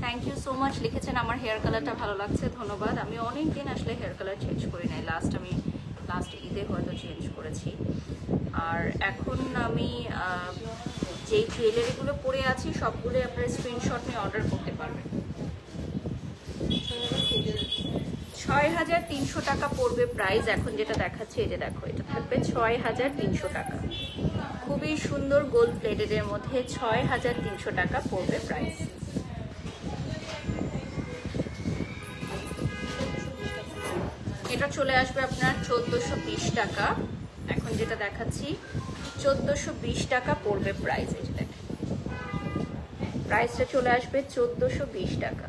থ্যাংক ইউ সো মাচ লিখেছেন আমার হেয়ার কালারটা ভালো লাগছে, ধন্যবাদ। আমি অনেক দিন আসলে হেয়ার কালার চেঞ্জ করি নাই, লাস্ট ঈদে হয়তো চেঞ্জ করেছি। আর এখন আমি যেই জুয়েলারিগুলো পরে আছি সবগুলো আপনারা স্ক্রিনশট নিয়ে অর্ডার করতে পারবেন। 6300 টাকা পড়বে প্রাইস। এখন যেটা দেখাচ্ছে এই যে দেখো, এটা থাকবে 6300 টাকা। খুবই সুন্দর গোল্ড প্লেটেডের মধ্যে 6300 টাকা পড়বে প্রাইস। এটা চলে আসবে আপনার 1420 টাকা। এখন যেটা দেখাচ্ছি 1420 টাকা পড়বে প্রাইস। এই যে দেখেন, প্রাইসটা চলে আসবে 1420 টাকা।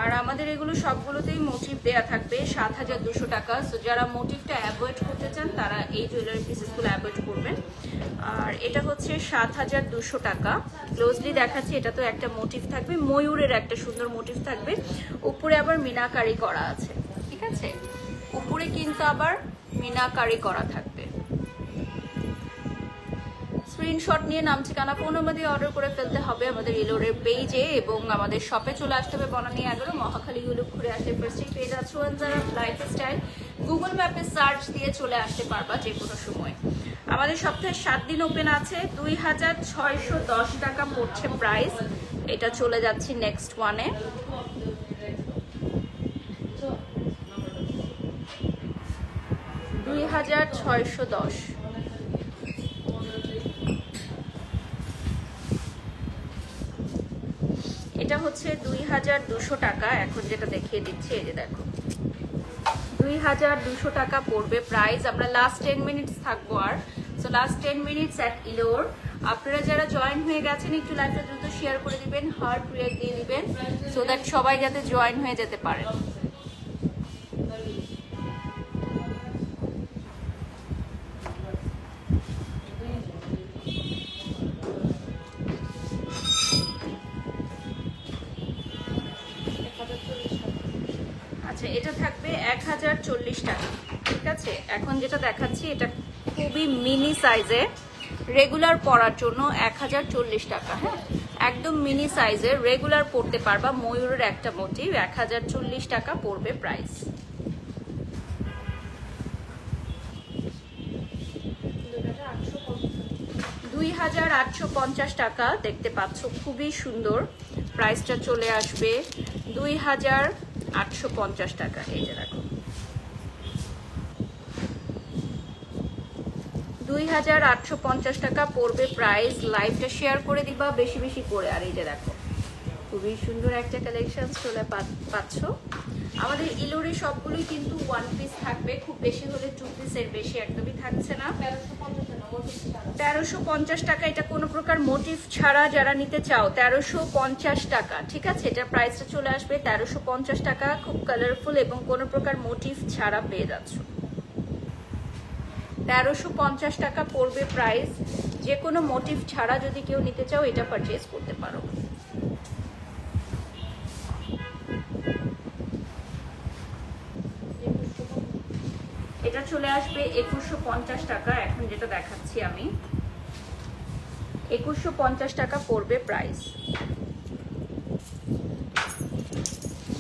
আর আমাদের এগুলো সবগুলোতেই মোটিভ দেয়া থাকবে 7200 টাকা। সো যারা মোটিভটা অ্যাভয়েড করতে চান তারা এই জুয়েলারি পিসেসগুলো অ্যাভয়েড করবেন। আর এটা হচ্ছে 7200 টাকা। ক্লোজলি দেখাচ্ছি, এটা তো একটা মোটিভ থাকবে, ময়ূরের একটা সুন্দর মোটিভ থাকবে, উপরে আবার মিনাকারি করা আছে। ঠিক আছে, উপরে কিন্তু আবার মিনাকারি করা থাকবে। স্ক্রিনশট নিয়ে নাম ঠিকানা ফোন নাম্বার দিয়ে অর্ডার করে ফেলতে হবে আমাদের ইলোরের পেজে, এবং আমাদের শপে চলে আসতে হবে বনানী 11 মহাখালী গুলো ঘুরে আসলে ফার্স্ট পেজ আছে আনজারা লাইফস্টাইল। গুগল ম্যাপে সার্চ দিয়ে চলে আসতে পারবা যে কোনো সময়। আমাদের সপ্তাহে 7 দিন ওপেন আছে। 2610 টাকা পড়ছে প্রাইস। এটা চলে যাচ্ছি নেক্সট ওয়ানে। $2610। এটা হচ্ছে 2200 টাকা। এখন যেটা দেখিয়ে দিচ্ছি এই যে দেখো, 2200 টাকা পড়বে প্রাইস। আমরা লাস্ট 10 মিনিটস থাকবো। আর সো লাস্ট 10 মিনিটস অ্যাট ইলোর। আপনারা যারা জয়েন হয়ে গেছেন একটু লাইভটা দ্রুত শেয়ার করে দিবেন, হার্ট রিঅ্যাক্ট দিয়ে দিবেন, সো দ্যাট সবাই যাতে জয়েন হয়ে যেতে পারে। আচ্ছা, এটা থাকবে 1040 টাকা। ঠিক আছে। এখন যেটা দেখাচ্ছি এটা খুবই মিনি সাইজে, রেগুলার পরার জন্য 1040 টাকা। হ্যাঁ, একদম মিনি সাইজের রেগুলার পরতে পারবা, ময়ূরের একটা মোটিভ, 1040 টাকা পড়বে প্রাইস। 2850 টাকা দেখতে পাচ্ছ, খুবই সুন্দর। প্রাইসটা চলে আসবে 2850 টাকা। এই যে দেখো 2850 টাকা পড়বে প্রাইস। লাইভটা শেয়ার করে দিবা বেশি বেশি করে। আর এই যে দেখো খুবই সুন্দর একটা কালেকশন চলে পাচ্ছ। আমাদের ইলোরে সবগুলোই কিন্তু ওয়ান পিস থাকবে, খুব বেশি হলে 2 পিসের বেশি একদমই থাকছে না। 1350 টাকা, এটা কোনো প্রকার মোটিভ ছাড়া যারা নিতে চাও 1350 টাকা। ঠিক আছে, এটার প্রাইসটা চলে আসবে 1350 টাকা, খুব কালারফুল এবং কোনো প্রকার মোটিভ ছাড়া পেয়ে যাচ্ছ। 1350 টাকা পড়বে প্রাইস। যে কোনো মোটিভ ছাড়া যদি কেউ নিতে চাও এটা পারচেজ করতে পারো। এটা চলে আসবে 2150 টাকা। এখন যেটা দেখাচ্ছি আমি 2150 টাকা পড়বে প্রাইস।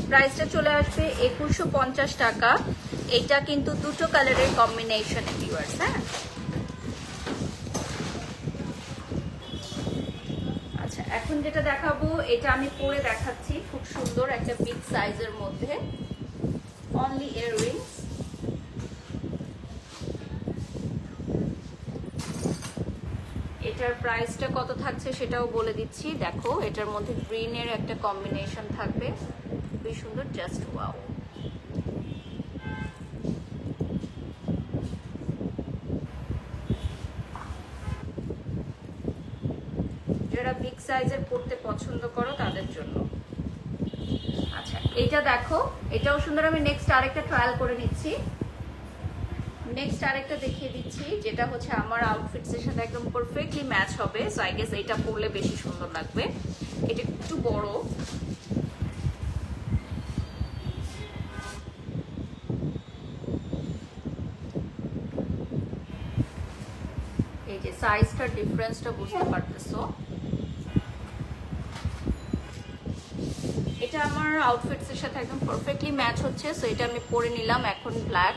প্রাইসটা চলে আসবে 2150 টাকা। এটা কিন্তু দুটো কালারের কম্বিনেশনে ভিউয়ার্স। হ্যাঁ, আচ্ছা এখন যেটা দেখাবো এটা আমি পরে দেখাচ্ছি, খুব সুন্দর একটা বিগ সাইজের মধ্যে অনলি ইয়াররিংস। এটার প্রাইসটা কত থাকছে সেটাও বলে দিচ্ছি। দেখো এটার মধ্যে গ্রিনের একটা কম্বিনেশন থাকবে, খুবই সুন্দর, জাস্ট ওয়াও। যারা বিগ সাইজের পড়তে পছন্দ করো তাদের জন্য। আচ্ছা এইটা দেখো, এটাও সুন্দর। আমি নেক্সট আরেকটা ট্রায়াল করে নিচ্ছি, নেক্সট আরেকটা দেখিয়ে দিচ্ছি, যেটা হচ্ছে আমার আউটফিটসের সাথে একদম পারফেক্টলি ম্যাচ হবে। সো আই গেস এটা পরলে বেশি সুন্দর লাগবে। এটা একটু বড়, এই যে সাইজটার ডিফারেন্সটা বুঝতে পারতেছো। এটা আমার আউটফিটসের সাথে একদম পারফেক্টলি ম্যাচ হচ্ছে। সো এটা আমি পরে নিলাম এখন ব্ল্যাক।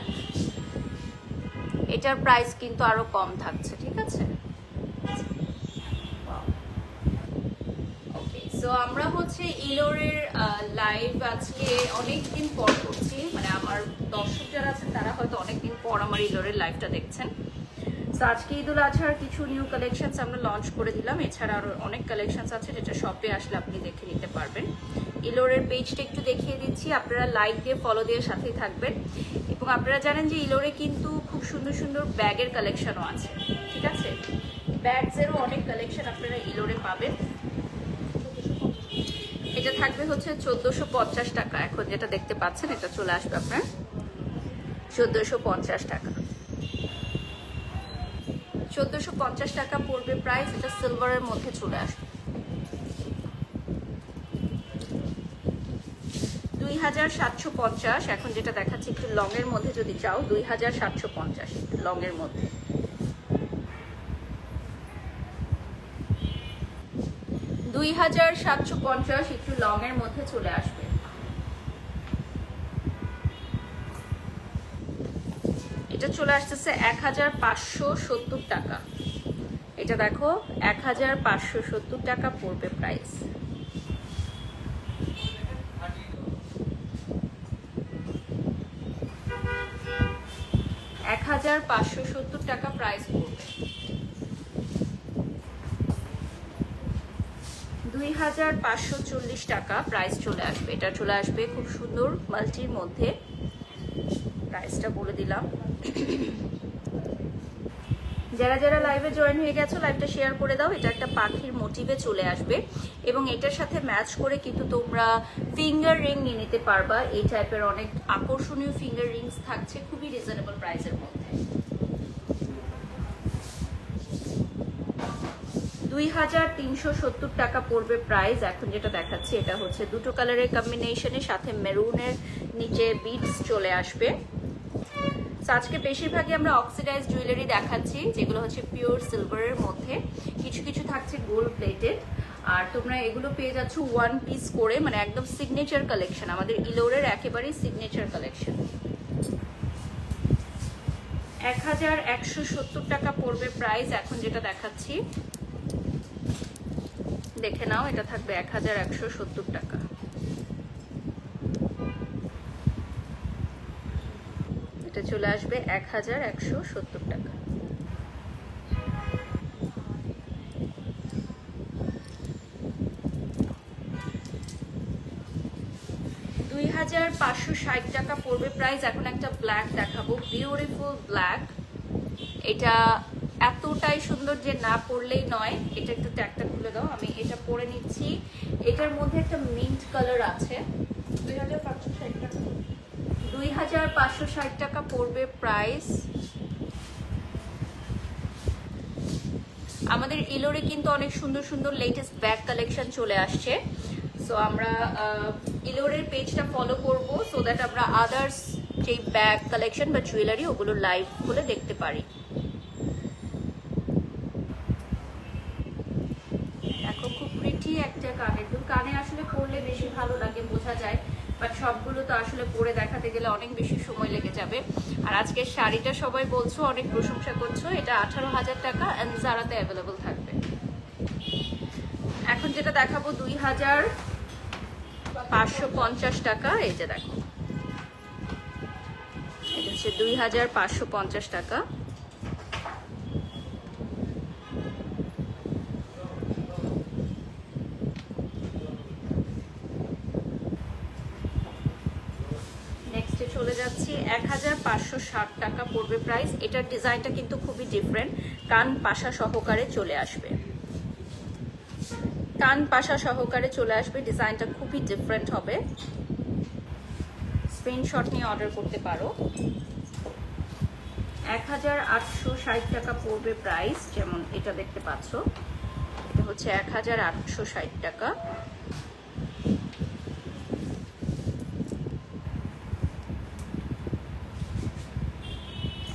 এটার প্রাইস কিন্তু আরো কম থাকছে। ঠিক আছে, ওকে। সো আমরা হচ্ছে ইলোরের লাইভ আজকে অনেকদিন পর করছি, মানে আমার দর্শক যারা আছেন তারা হয়তো অনেকদিন পর আমার ইলোরের লাইভটা দেখছেন। সো আজকে ঈদুল আজহার কিছু নিউ কালেকশনস আমরা লঞ্চ করে দিলাম। এছাড়া আরো অনেক কালেকশনস আছে যেটা শপে আসলে আপনি দেখে নিতে পারবেন। ইলোরের পেজটা একটু দেখিয়ে দিচ্ছি, আপনারা লাইক দিয়ে ফলো দিয়ে সাথেই থাকবেন। এবং আপনারা জানেন যে ইলোরে কিন্তু খুব সুন্দর সুন্দর ব্যাগের কালেকশনও আছে। ঠিক আছে, ব্যাগসেরও অনেক কালেকশন আপনারা ইলোরে পাবেন। এটা থাকবে হচ্ছে 1450 টাকা। এখন যেটা দেখতে পাচ্ছেন এটা চলে আসবে আপনার 1450 টাকা। 1450 টাকা পড়বে প্রাইস। এটা সিলভারের মধ্যে চলে আসবে। 2750। এখন যেটা দেখাচ্ছি একটু লং এর মধ্যে যদি চাও 2750 লং এর মধ্যে। $2750 একটু লং এর মধ্যে চলে আসবে। এটা চলে আসতেছে 1570 টাকা। এটা দেখো 1570 টাকা পড়বে প্রাইস। 1570 টাকা প্রাইস পড়বে। 2540 টাকা প্রাইস চলে আসবে। এটা চলে আসবে খুব সুন্দর মাল্টির মধ্যে। প্রাইসটা বলে দিলাম। যারা যারা লাইভে জয়েন হয়ে গেছো লাইভটা শেয়ার করে দাও। এটা একটা পাখির মোটিভে চলে আসবে এবং এটার সাথে ম্যাচ করে কিন্তু তোমরা ফিঙ্গার রিং নিয়ে নিতে পারবা। এই টাইপের অনেক আকর্ষণীয় ফিঙ্গার রিংস থাকছে খুবই রিজনেবল প্রাইসের মধ্যে। 2370 টাকা পড়বে প্রাইস। এখন যেটা দেখাচ্ছি এটা হচ্ছে দুটো কালারের কম্বিনেশনের সাথে মেরুনের নিচে বিটস চলে আসবে। আজকে বেশিরভাগই আমরা অক্সিডাইজ জুয়েলারি দেখাচ্ছি, যেগুলো হচ্ছে পিওর সিলভারের মধ্যে, কিছু কিছু থাকছে গোল্ড প্লেটেড। আর তোমরা এগুলো পেয়ে যাচ্ছ ওয়ান পিস করে, মানে একদম সিগনেচার কালেকশন, আমাদের ইলোরের একেবারেই সিগনেচার কালেকশন। 1170 টাকা পড়বে প্রাইস। এখন যেটা দেখাচ্ছি দেখে নাও, এটা থাকবে 1170 টাকা। এটা চলে আসবে 1170 টাকা। $2560 টাকা পড়বে প্রাইস। এখন একটা ব্ল্যাক দেখাবো, বিউটিফুল ব্ল্যাক। এটা এতটাই সুন্দর যে না পরলেই নয়। এটা একটু ট্যাগটা খুলে দাও, আমি এটা পরে নিচ্ছি। এটার মধ্যে একটা মিন্ট কালার আছে। 2560 টাকা পড়বে প্রাইস। আমাদের ইলোরে কিন্তু অনেক সুন্দর সুন্দর লেটেস্ট ব্যাগ কালেকশন চলে আসছে। সো আমরা ইলোরের পেজটা ফলো করব, সো দ্যাট আমরা আদার্স যে ব্যাগ কালেকশন বা জুয়েলারি ওগুলো লাইভ খুলে দেখতে পারি। দেখো খুব প্রিটি একটা কানের দুল। কানে আসলে পরলে বেশি ভালো লাগে, বোঝা যায়, বাট সবগুলো তো আসলে পরে দেখাতে গেলে অনেক বেশি সময় লেগে যাবে। আর আজকের শাড়িটা সবাই বলছো, অনেক প্রশংসা করছো। এটা 18,000 টাকা এন্ড জারাতে অ্যাভেলেবল থাকবে। এখন যেটা দেখাবো 2550 টাকা। এই যে দেখো, এটা হচ্ছে 2550 টাকা। নেক্সটে চলে যাচ্ছি, 1560 টাকা পড়বে প্রাইস। এটার ডিজাইনটা কিন্তু খুবই ডিফারেন্ট, কান পাশা সহকারে চলে আসবে, কান পাশা সহকারে চলে আসবে। ডিজাইনটা খুবই ডিফারেন্ট হবে। স্ক্রিনশট নিয়ে অর্ডার করতে পারো। 1860 টাকা পড়বে প্রাইস। যেমন এটা দেখতে পাচ্ছ, এটা হচ্ছে 1860 টাকা।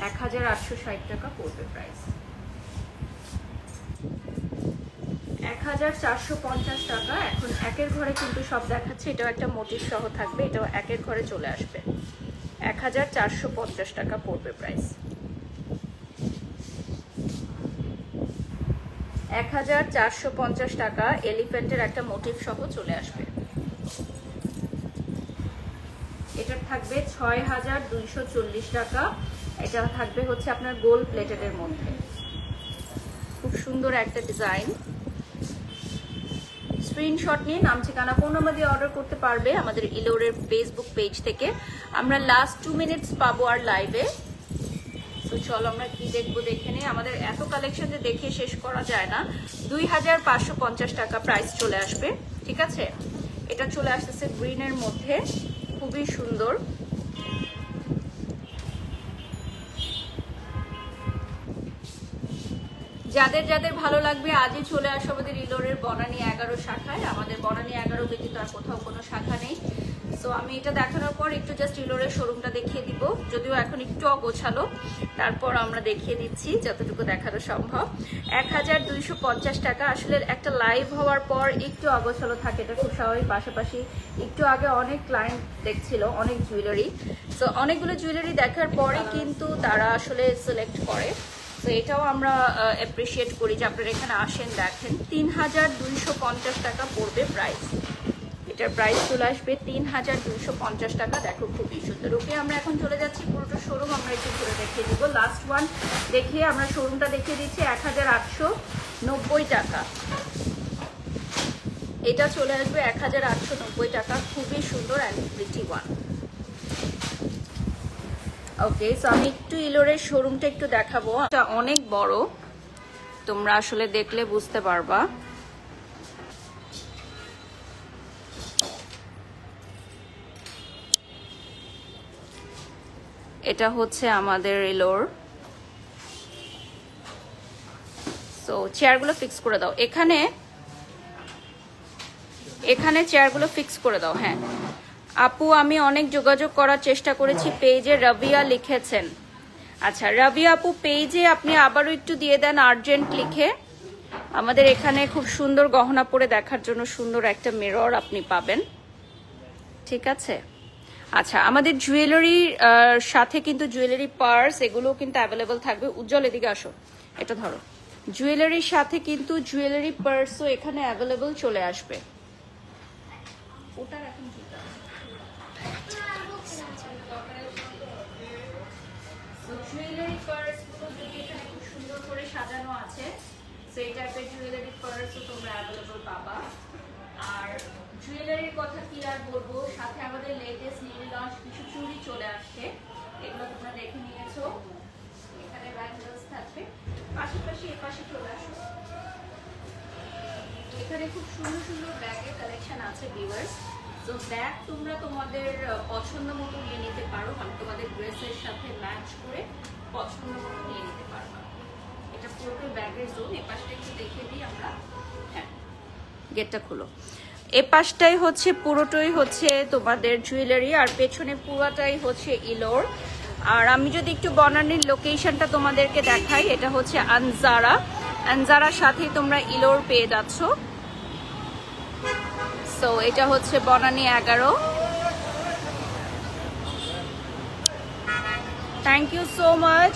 $1860 টাকা পড়বে প্রাইস। 1450 টাকা। এখন একের ঘরে কিন্তু সব দেখাচ্ছে, এটাও একটা মোটিভ সহ থাকবে, এটাও একের ঘরে চলে আসবে। 1450 টাকা পড়বে প্রাইস। 1450 টাকা এলিফ্যান্টের একটা মোটিভ সহ চলে আসবে। এটা থাকবে 6240 টাকা। এটা থাকবে হচ্ছে আপনার গোল্ড প্লেটেডের মধ্যে, খুব সুন্দর একটা ডিজাইন। স্ক্রিনশট নিয়ে নাম ঠিকানা ফোন নাম্বার দিয়ে অর্ডার করতে পারবে আমাদের ইলোরের ফেসবুক পেজ থেকে। আমরা লাস্ট 2 মিনিটস পাবো আর লাইভে। তো চলো আমরা কি দেখবো দেখে নিই। আমাদের এত কালেকশন যে দেখে শেষ করা যায় না। 2550 টাকা প্রাইস চলে আসবে, ঠিক আছে। এটা চলে আসতেছে গ্রিনের মধ্যে, খুবই সুন্দর। যাদের যাদের ভালো লাগবে আজই চলে আসো আমাদের ইলোরের বনানী 11 শাখায়। আমাদের বনানী 11 ব্যতীত আর কোথাও কোনো শাখা নেই। সো আমি এটা দেখানোর পর একটু জাস্ট ইলোরের শোরুমটা দেখিয়ে দিব, যদিও এখন একটু অগোছালো, তারপর আমরা দেখিয়ে দিচ্ছি যতটুকু দেখানো সম্ভব। 1250 টাকা। আসলে একটা লাইভ হওয়ার পর একটু অগোছালো থাকে, এটা খুব স্বাভাবিক। পাশাপাশি একটু আগে অনেক ক্লায়েন্ট দেখছিল অনেক জুয়েলারি, সো অনেকগুলো জুয়েলারি দেখার পরে কিন্তু তারা আসলে সিলেক্ট করে। তো এটাও আমরা অ্যাপ্রিসিয়েট করি যে আপনারা এখানে আসেন, দেখেন। 3250 টাকা পড়বে প্রাইস। এটার প্রাইস চলে আসবে 3250 টাকা। দেখো খুবই সুন্দর। ওকে, আমরা এখন চলে যাচ্ছি পুরোটা শোরুম আমরা একটু ঘুরে দেখিয়ে দিব। লাস্ট ওয়ান দেখিয়ে আমরা শোরুমটা দেখিয়ে দিচ্ছি। 1890 টাকা। এটা চলে আসবে 1890 টাকা। খুবই সুন্দর and pretty one. Okay, so আমি একটু ইলোরের শোরুমটা একটু দেখাবো। এটা অনেক বড়, তোমরা আসলে দেখলে বুঝতে পারবা। এটা হচ্ছে আমাদের ইলোর। সো চেয়ারগুলো ফিক্স করে দাও, এখানে এখানে চেয়ারগুলো ফিক্স করে দাও। হ্যাঁ আপু, আমি অনেক যোগাযোগ করার চেষ্টা করেছি পেজে, রাবিয়া লিখেছেন। আচ্ছা রবি আপু পেজে আপনি আবারও একটু দিয়ে দেন আর্জেন্ট লিখে। আমাদের এখানে খুব সুন্দর গহনা পরে দেখার জন্য সুন্দর একটা মিরর আপনি পাবেন, ঠিক আছে? আচ্ছা আমাদের জুয়েলারির সাথে কিন্তু জুয়েলারি পার্স এগুলো কিন্তু অ্যাভেলেবল থাকবে। উজ্জ্বল এদিকে আসো, এটা ধরো। জুয়েলারির সাথে কিন্তু জুয়েলারি পার্সও এখানে অ্যাভেলেবল চলে আসবে। ওটার এখন জুতা জুয়েলারি পার্স গুলো যদি এখানে খুব সুন্দর করে সাজানো আছে, সেই টাইপের জুয়েলারি পার্সও তোমরা অ্যাভেলেবল পাবা। আর জুয়েলারির কথা কি আর বলবো, সাথে আমাদের লেটেস্ট নিউ লঞ্চ কিছু চুড়ি চলে আসছে, এগুলো তোমরা দেখে নিয়েছো। এখানে ব্যাঙ্গলস থাকবে, পাশাপাশি এর পাশে চলে আসো। এখানে খুব সুন্দর সুন্দর ব্যাগের কালেকশন আছে ভিউয়ার্স। তো ব্যাগ তোমরা তোমাদের পছন্দ মতো নিয়ে নিতে পারো, মানে তোমাদের ড্রেসের সাথে ম্যাচ করে পছন্দ মতো নিয়ে নিতে পারবা। এটা পুরোটাই ব্যাগের জোন। এই পাশটা একটু দেখিয়ে দিই আমরা। হ্যাঁ, গেটটা খুলো। এ পাশটাই হচ্ছে পুরোটাই হচ্ছে তোমাদের জুয়েলারি, আর পেছনে পুরোটাই হচ্ছে ইলোর। আর আমি যদি একটু বনানীর লোকেশনটা তোমাদেরকে দেখাই, এটা হচ্ছে আনজারা। আনজারার সাথেই তোমরা ইলোর পেয়ে যাচ্ছ। সো এটা হচ্ছে Banani 11। Thank you so much.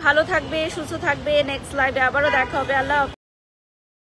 ভালো থাকবে, সুস্থ থাকবে। নেক্সট লাইভে আবারও দেখা হবে। আল্লাহ।